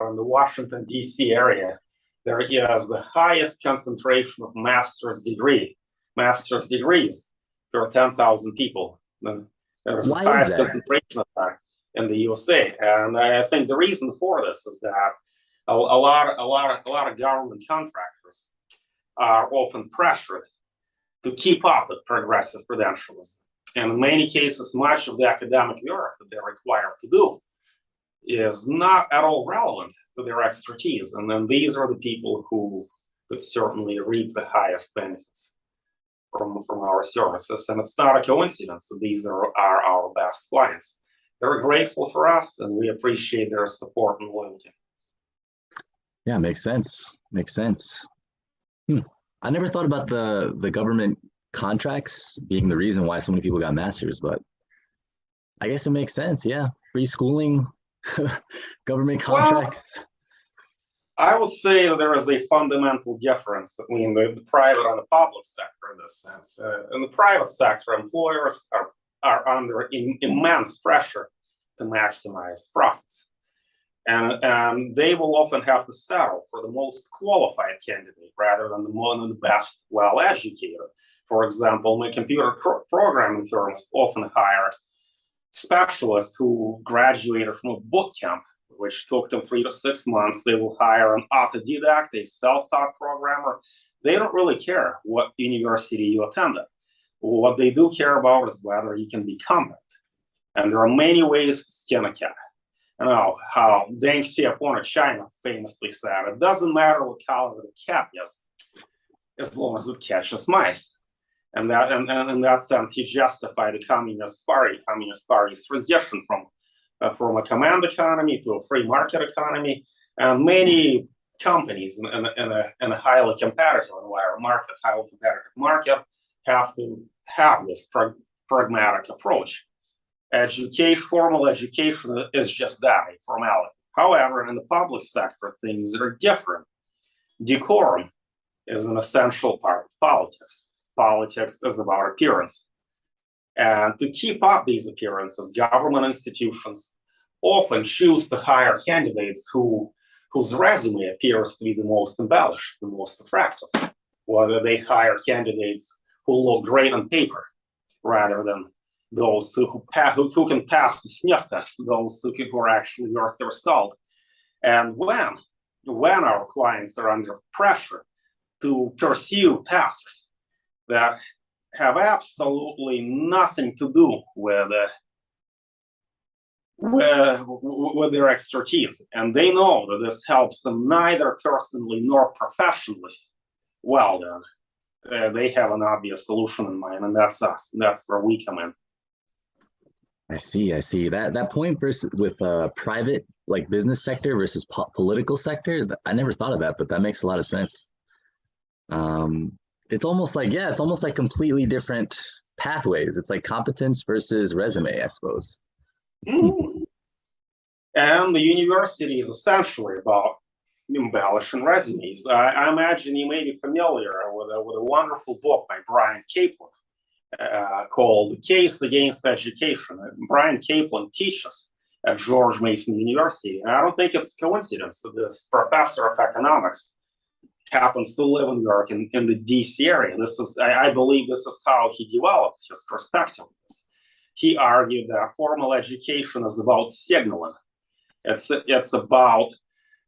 in the Washington, D.C. area, there is the highest concentration of master's degrees per 10,000 people. There's the Why is highest that? concentration of that in the USA. And I think the reason for this is that a lot of government contractors are often pressured to keep up with progressive credentialism. And in many cases, much of the academic work that they're required to do is not at all relevant to their expertise. And then these are the people who could certainly reap the highest benefits from our services. And it's not a coincidence that these are our best clients. They're grateful for us, and we appreciate their support and loyalty. Yeah, makes sense. Makes sense. I never thought about the government contracts being the reason why so many people got masters, but I guess it makes sense. Yeah, free schooling, government contracts. Well, I would say there is a fundamental difference between the private and the public sector in this sense. In the private sector, employers are under immense pressure to maximize profits. And they will often have to settle for the most qualified candidate rather than the best well-educated. For example, my computer programming firms often hire specialists who graduated from a boot camp, which took them 3 to 6 months. They will hire an autodidact, a self-taught programmer. They don't really care what university you attended. What they do care about is whether you can be competent. And there are many ways to skin a cat. You know how Deng Xiaoping of China famously said, it doesn't matter what color the cat is, as long as it catches mice. And in that sense, he justified the Communist Party's transition from a command economy to a free market economy. And many companies in a highly competitive market have to have this pragmatic approach. Formal education is just that, a formality. However, in the public sector, things are different. Decorum is an essential part of politics. Politics is about appearance. And to keep up these appearances, government institutions often choose to hire candidates whose resume appears to be the most embellished, the most attractive. Whether they hire candidates who look great on paper rather than those who can pass the sniff test, those who are actually worth their salt. And when our clients are under pressure to pursue tasks that have absolutely nothing to do with their expertise, and they know that this helps them neither personally nor professionally, well then, they have an obvious solution in mind, and that's us. And that's where we come in. I see. That point versus with private, like business sector versus political sector, I never thought of that, but that makes a lot of sense. It's almost like completely different pathways. It's like competence versus resume, I suppose. Mm-hmm. And the university is essentially about embellishing resumes. I imagine you may be familiar with a wonderful book by Brian Kaplan called The Case Against Education. Brian Kaplan teaches at George Mason University. And I don't think it's a coincidence that this professor of economics happens to live and work in the DC area. I believe this is how he developed his perspective. He argued that formal education is about signaling. It's about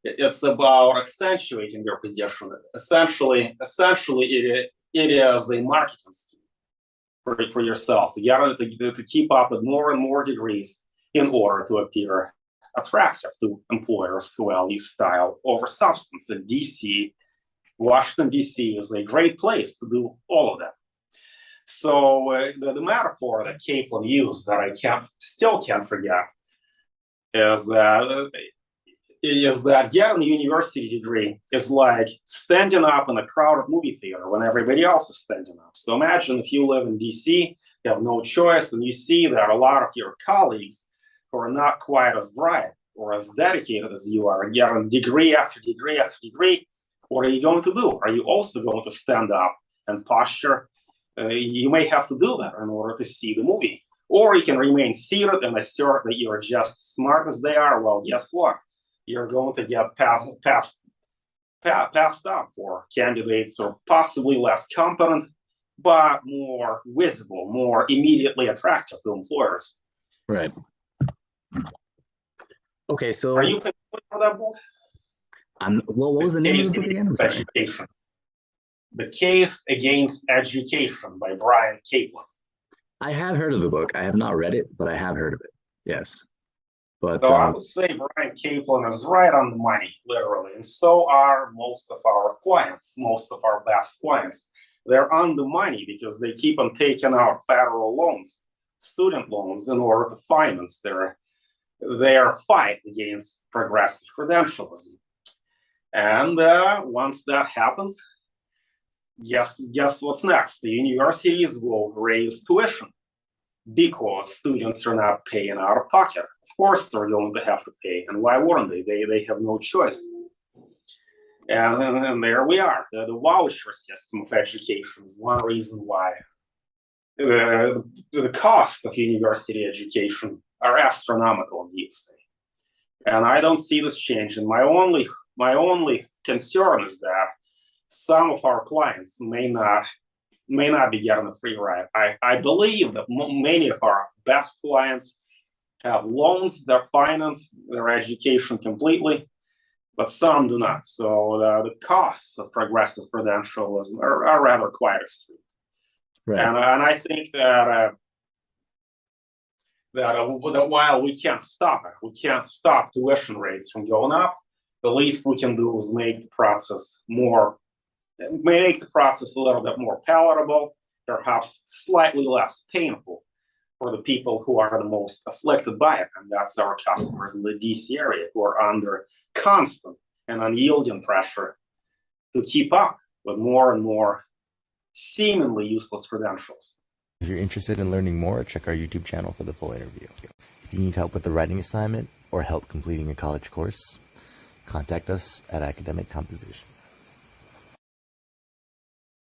accentuating your position. Essentially, it is a marketing scheme for yourself to keep up with more and more degrees in order to appear attractive to employers who value style over substance. In Washington, D.C. is a great place to do all of that. So the metaphor that Kaplan used that I still can't forget is that getting a university degree is like standing up in a crowded movie theater when everybody else is standing up. So imagine if you live in DC, you have no choice, and you see that a lot of your colleagues who are not quite as bright or as dedicated as you are getting degree after degree after degree. What are you going to do? Are you also going to stand up and posture? You may have to do that in order to see the movie. Or you can remain seated and assert that you're just as smart as they are. Well, guess what? you're going to get passed up for candidates who are possibly less competent, but more visible, more immediately attractive to employers. Right. Okay, so Are you familiar with that book? well, what was the name of the book again? I'm sorry. Education. The Case Against Education by Brian Caplan. I have heard of the book. I have not read it, but I have heard of it. Yes. But So I would say Brian Caplan is right on the money, literally, and so are most of our clients, most of our best clients. They're on the money because they keep on taking out federal loans, student loans, in order to finance their fight against progressive credentialism. And once that happens, guess what's next? The universities will raise tuition because students are not paying out of pocket. Of course, they're going to have to pay, and why wouldn't they? They have no choice. And there we are. The voucher system of education is one reason why the costs of university education are astronomical in the USA. And I don't see this changing. My only concern is that some of our clients may not be getting a free ride. I believe that many of our best clients have loans that finance their education completely, but some do not. So the costs of progressive credentialism are rather quite extreme. right. And I think that while we can't stop tuition rates from going up, the least we can do is make the process a little bit more palatable, perhaps slightly less painful for the people who are the most afflicted by it. And that's our customers in the DC area who are under constant and unyielding pressure to keep up with more and more seemingly useless credentials. If you're interested in learning more, check our YouTube channel for the full interview. If you need help with a writing assignment or help completing a college course, contact us at Academic Composition.